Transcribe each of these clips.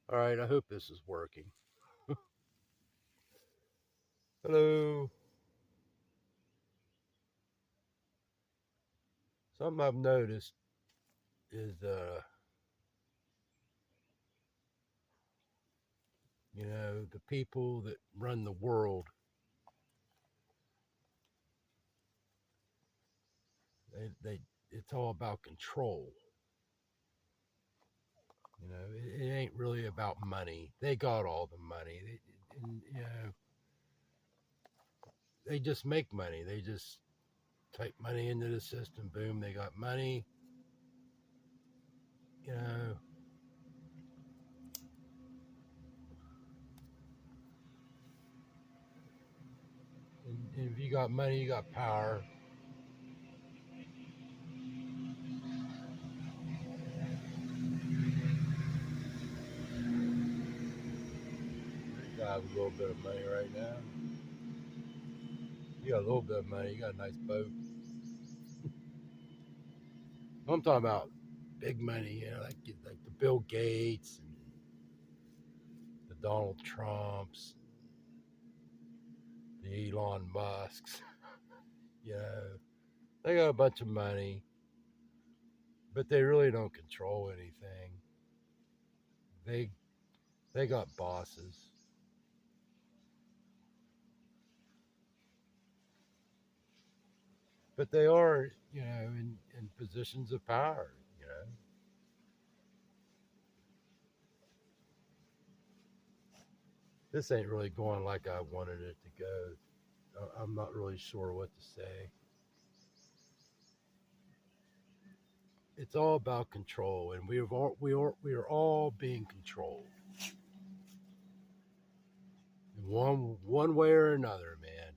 All right, I hope this is working. Hello. Something I've noticed is, the people that run the world, they it's all about control. It ain't really about money. They got all the money. They just make money. They just type money into the system. Boom, they got money. You know, and if you got money, you got power. You got a little bit of money right now. You got a little bit of money. You got a nice boat. I'm talking about big money, like the Bill Gates and the Donald Trumps, the Elon Musks. You know, they got a bunch of money, but they really don't control anything. They they got bosses, but they are in positions of power. You know, this ain't really going like I wanted it to go. I'm not really sure what to say. It's all about control, and we are all being controlled in one way or another, man.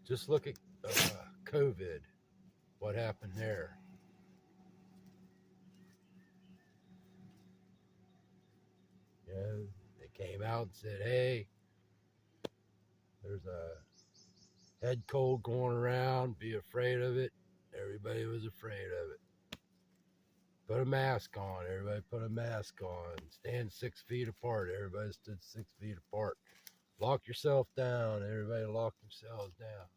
Just look at COVID. What happened there? You know, they came out and said, "Hey, there's a head cold going around. Be afraid of it." Everybody was afraid of it. Put a mask on. Everybody put a mask on. Stand 6 feet apart. Everybody stood 6 feet apart. Lock yourself down. Everybody locked themselves down.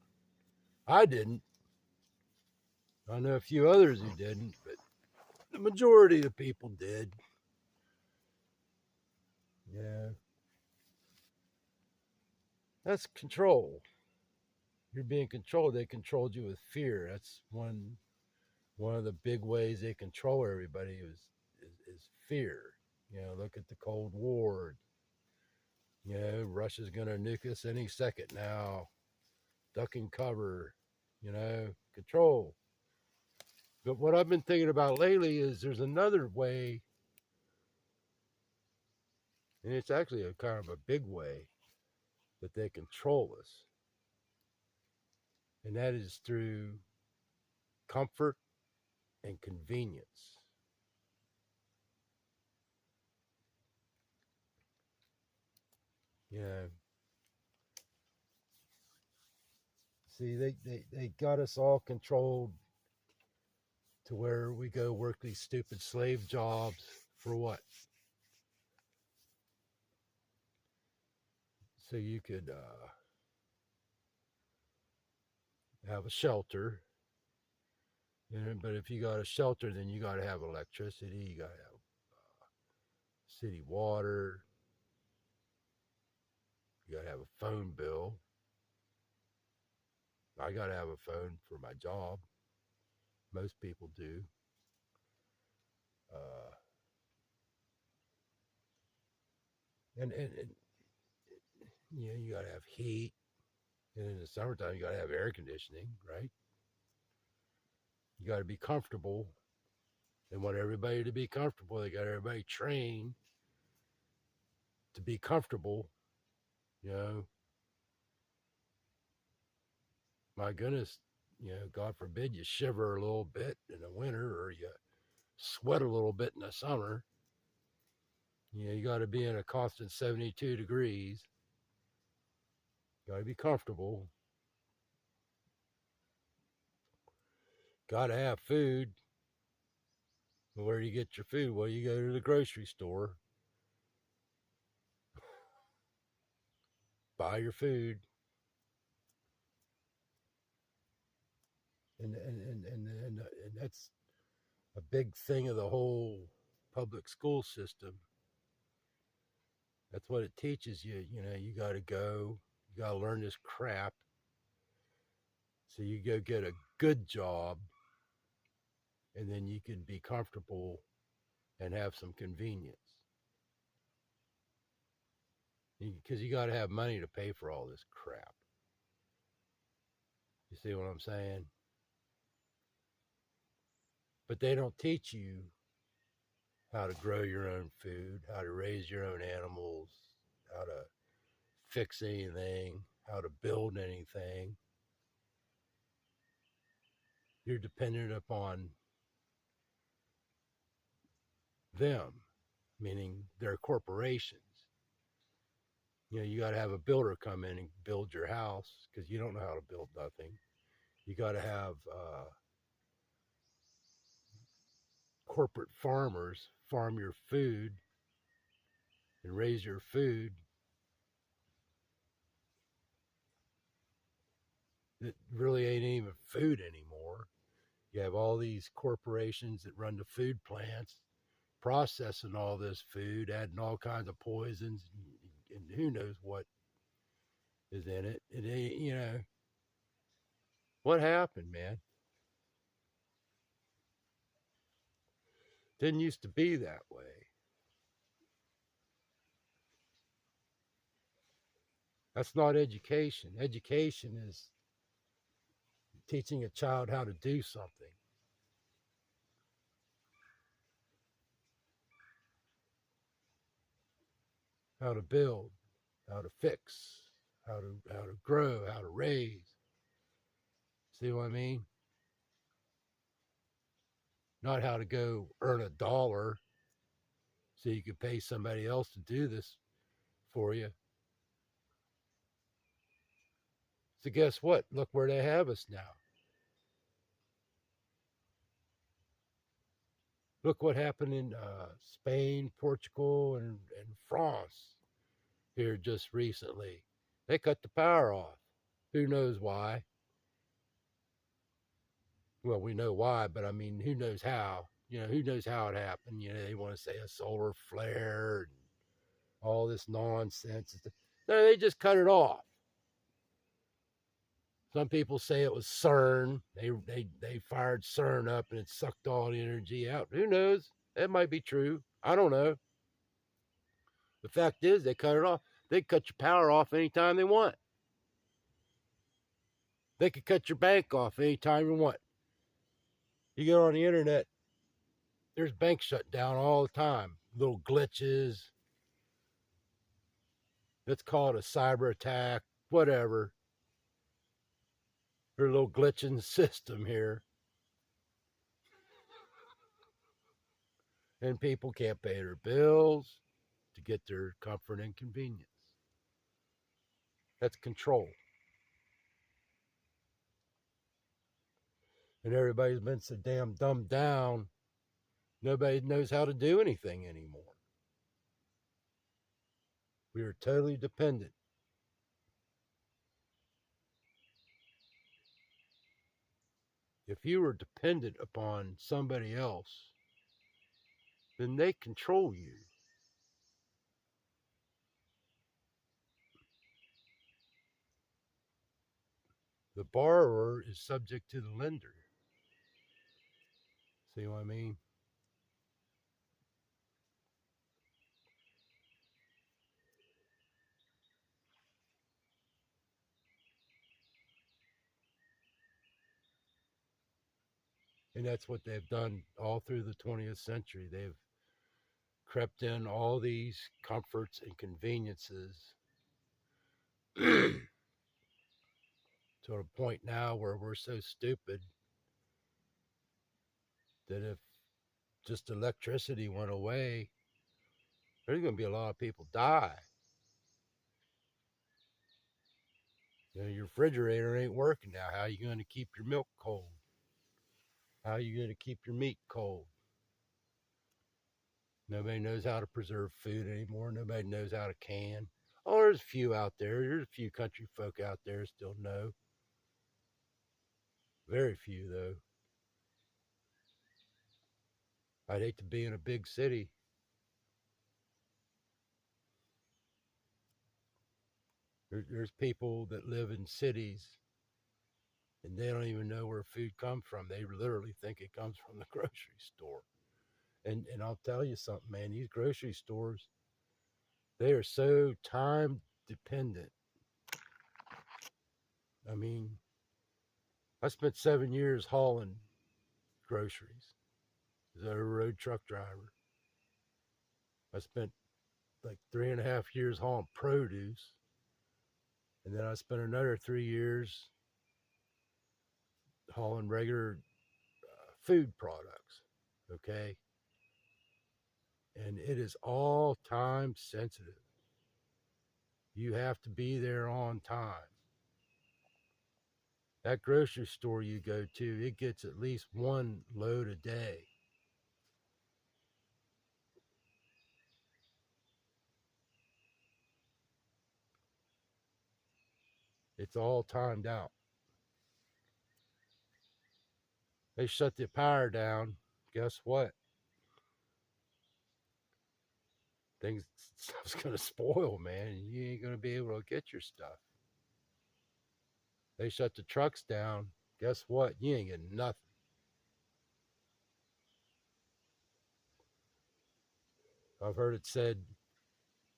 I didn't. I know a few others who didn't, but the majority of people did. Yeah, that's control. You're being controlled. They controlled you with fear. That's one of the big ways they control everybody is fear. Look at the Cold War. Russia's gonna nuke us any second now. Duck and cover. Control. But what I've been thinking about lately is there's another way, and it's actually a kind of a big way that they control us, and that is through comfort and convenience. You know, see, they got us all controlled to where we go work these stupid slave jobs for what? So you could have a shelter. But if you got a shelter, then you got to have electricity. You got to have city water. You got to have a phone bill. I got to have a phone for my job. Most people do. Uh, and you got to have heat. And in the summertime, you got to have air conditioning, right? You got to be comfortable. They want everybody to be comfortable. They got everybody trained to be comfortable. You know, my goodness, God forbid you shiver a little bit in the winter or you sweat a little bit in the summer. You got to be in a constant 72 degrees. Got to be comfortable. Got to have food. Well, where do you get your food? Well, you go to the grocery store, buy your food, and that's a big thing of the whole public school system. That's what it teaches you. You know, you got to go, you got to learn this crap. So you go get a good job, and then you can be comfortable and have some convenience. Because you got to have money to pay for all this crap. You see what I'm saying? But they don't teach you how to grow your own food, how to raise your own animals, how to fix anything, how to build anything. You're dependent upon them, meaning their corporations. You know, you got to have a builder come in and build your house because you don't know how to build nothing. You got to have corporate farmers farm your food and raise your food that really ain't even food anymore. You have all these corporations that run the food plants processing all this food, adding all kinds of poisons and who knows what is in it. It ain't, you know, what happened, man? Didn't used to be that way. That's not education. Education is teaching a child how to do something. How to build, how to fix, how to grow, how to raise. See what I mean? Not how to go earn a dollar so you can pay somebody else to do this for you. So guess what? Look where they have us now. Look what happened in Spain, Portugal, and France here just recently. They cut the power off. Who knows why? Well, we know why, but I mean, who knows how? You know, who knows how it happened? You know, they want to say a solar flare and all this nonsense. No, they just cut it off. Some people say it was CERN. They fired CERN up and it sucked all the energy out. Who knows? That might be true. I don't know. The fact is, they cut it off. They cut your power off anytime they want. They could cut your bank off anytime you want. You get on the internet, there's banks shut down all the time. Little glitches. Let's call it a cyber attack, whatever. There's a little glitch in the system here. And people can't pay their bills to get their comfort and convenience. That's control. And everybody's been so damn dumbed down, nobody knows how to do anything anymore. We are totally dependent. If you were dependent upon somebody else, then they control you. The borrower is subject to the lender. See what I mean? And that's what they've done all through the 20th century. They've crept in all these comforts and conveniences to a point now where we're so stupid that if just electricity went away, there's going to be a lot of people die. You know, your refrigerator ain't working now. How are you going to keep your milk cold? How are you going to keep your meat cold? Nobody knows how to preserve food anymore. Nobody knows how to can. Oh, there's a few out there. There's a few country folk out there still know. Very few, though. I'd hate to be in a big city. There's people that live in cities and they don't even know where food comes from. They literally think it comes from the grocery store. And I'll tell you something, man, these grocery stores, they are so time dependent. I mean, I spent 7 years hauling groceries as a road truck driver. I spent like 3.5 years hauling produce. And then I spent another 3 years hauling regular food products. Okay. And it is all time sensitive. You have to be there on time. That grocery store you go to, it gets at least one load a day. It's all timed out. They shut the power down. Guess what? Things stuff's gonna spoil, man. You ain't gonna be able to get your stuff. They shut the trucks down. Guess what? You ain't getting nothing. I've heard it said,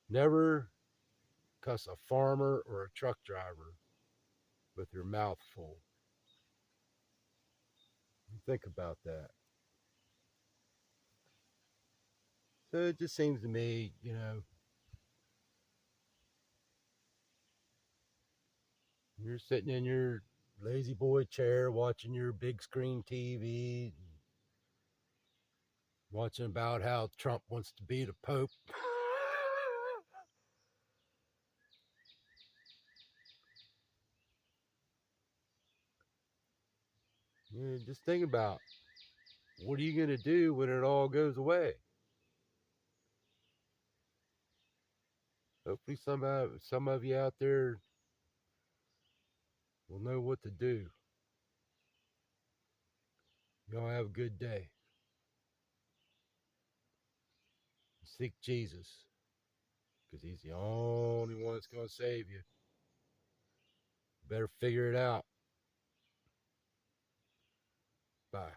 never cuss a farmer or a truck driver with your mouth full. Think about that. So it just seems to me, you're sitting in your lazy boy chair watching your big screen TV, watching about how Trump wants to be the Pope. Just think about, what are you going to do when it all goes away? Hopefully some of you out there will know what to do. Y'all have a good day. Seek Jesus, because he's the only one that's going to save you. Better figure it out. Bye.